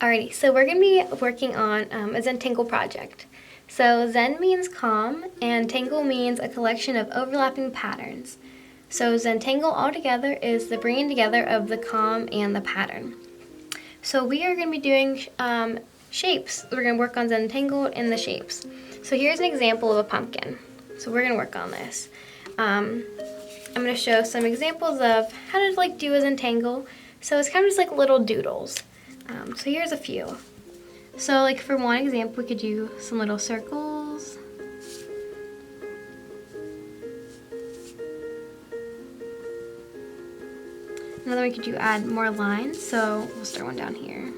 Alrighty, so we're going to be working on a Zentangle project. So Zen means calm, and tangle means a collection of overlapping patterns. So Zentangle altogether is the bringing together of the calm and the pattern. So we are going to be doing shapes. We're going to work on Zentangle in the shapes. So here's an example of a pumpkin. So we're going to work on this. I'm going to show some examples of how to do a Zentangle. So it's kind of just like little doodles. So here's a few. So for one example, we could do some little circles. Another we could do add more lines. So we'll start one down here.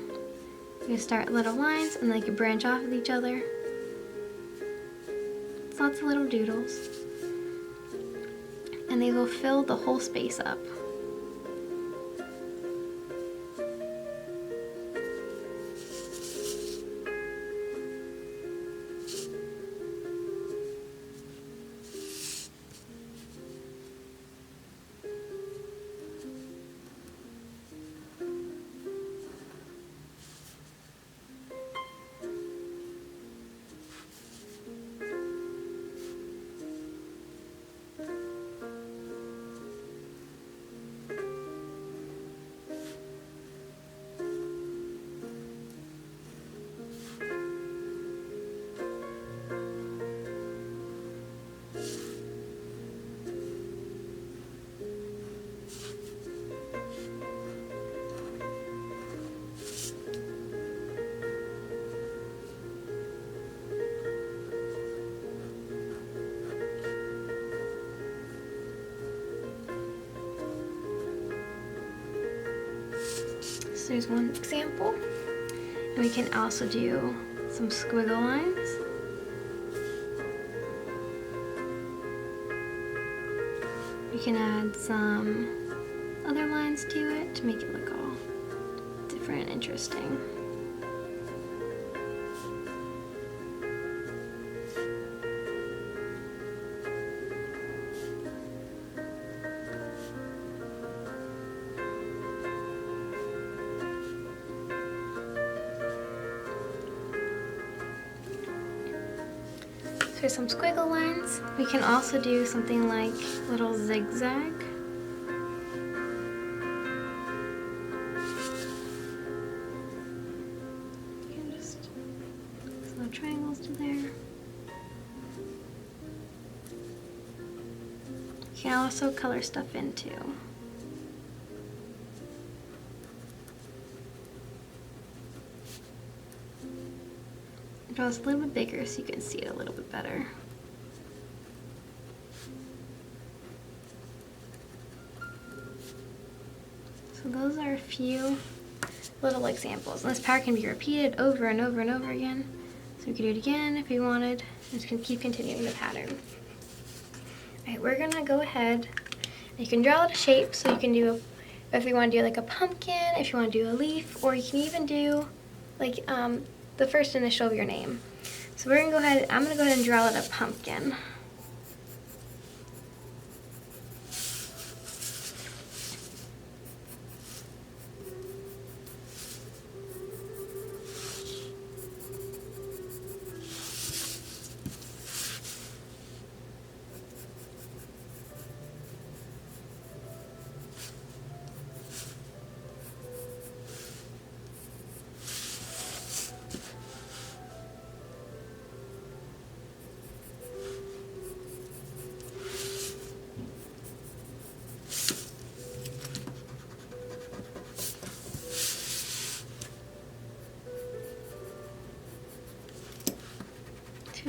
We can start little lines and they can branch off of each other. It's lots of little doodles. And they will fill the whole space up. So there's one example. And we can also do some squiggle lines. We can add some other lines to it to make it look all different and interesting. So some squiggle lines. We can also do something like little zigzag. You can just some little triangles to there. You can also color stuff in too. Draw this a little bit bigger so you can see it a little bit better. So those are a few little examples. And this pattern can be repeated over and over and over again. So we could do it again if we wanted. Just keep continuing the pattern. Alright, we're gonna go ahead and you can draw out a shape. So you can do, if you want to do like a pumpkin, if you want to do a leaf, or you can even do like the first initial of your name. So we're gonna go ahead, I'm gonna go ahead and draw out a pumpkin.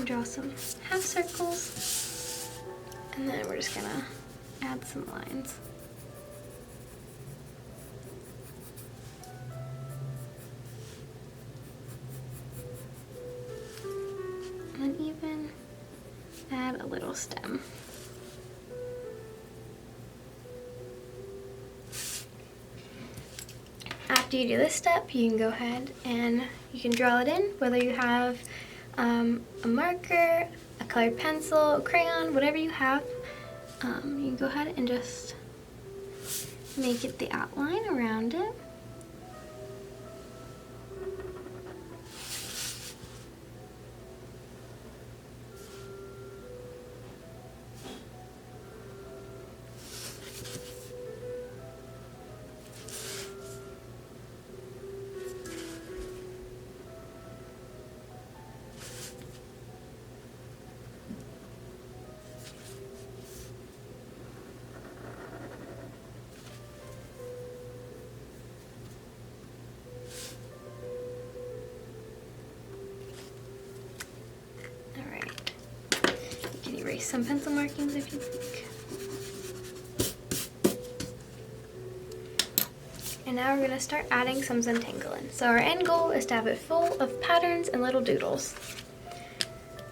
Draw some half circles, and then we're just gonna add some lines. And then even add a little stem. After you do this step, you can go ahead and you can draw it in, whether you have a marker, a colored pencil, a crayon, whatever you have. You can go ahead and just make it the outline around it. choice. Some pencil markings if you like. And now we're going to start adding some Zentangle in. So our end goal is to have it full of patterns and little doodles.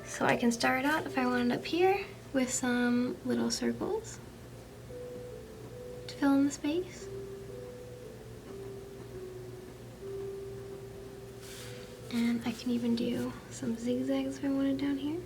So I can start out, if I wanted up here, with some little circles to fill in the space. And I can even do some zigzags if I wanted down here.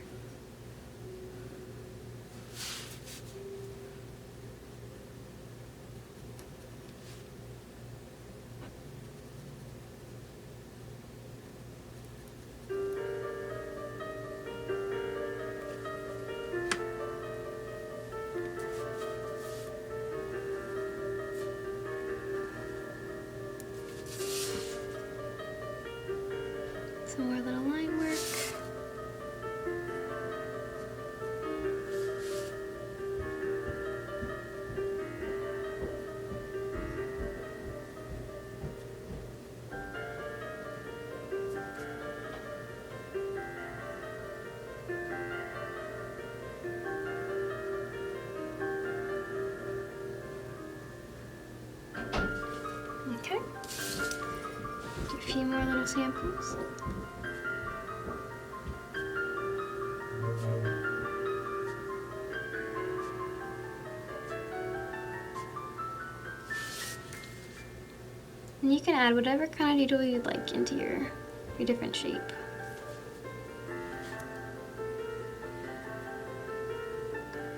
Some more little line work. Okay. Do a few more little samples. And you can add whatever kind of doodle you'd like into your different shape.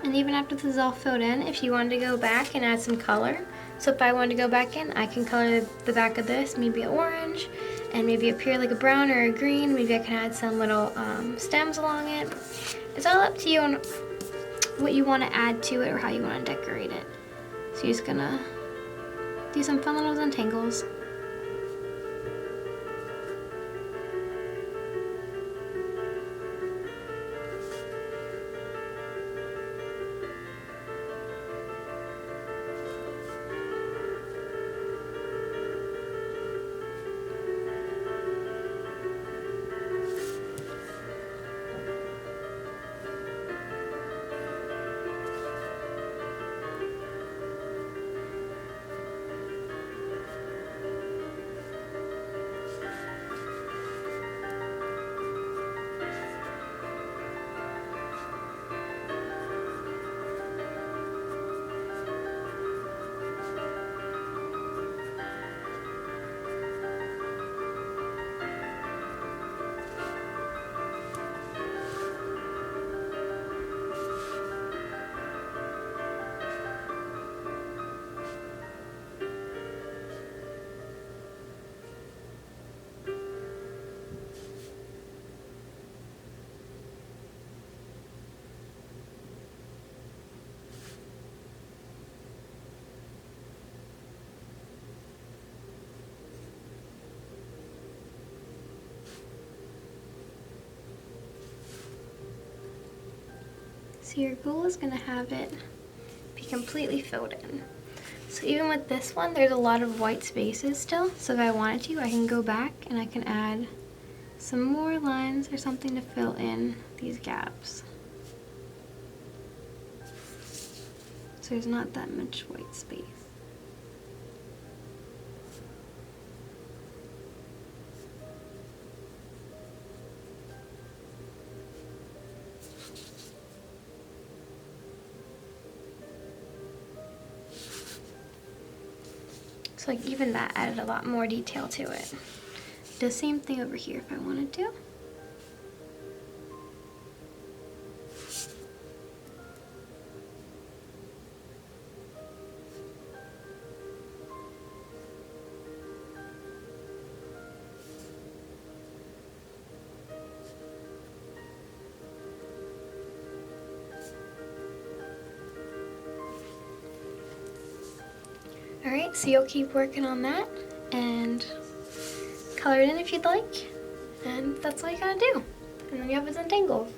And even after this is all filled in, if you wanted to go back and add some color, so if I wanted to go back in, I can color the back of this, maybe an orange, and maybe up here like a brown or a green. Maybe I can add some little stems along it. It's all up to you on what you want to add to it or how you want to decorate it. So you're just gonna do some fun little Zentangles. So your goal is going to have it be completely filled in. So even with this one, there's a lot of white spaces still. So if I wanted to, I can go back and I can add some more lines or something to fill in these gaps. So there's not that much white space. So like even that added a lot more detail to it. The same thing over here if I wanted to. Alright, so you'll keep working on that and color it in if you'd like. And that's all you gotta do. And then you have a Zentangle.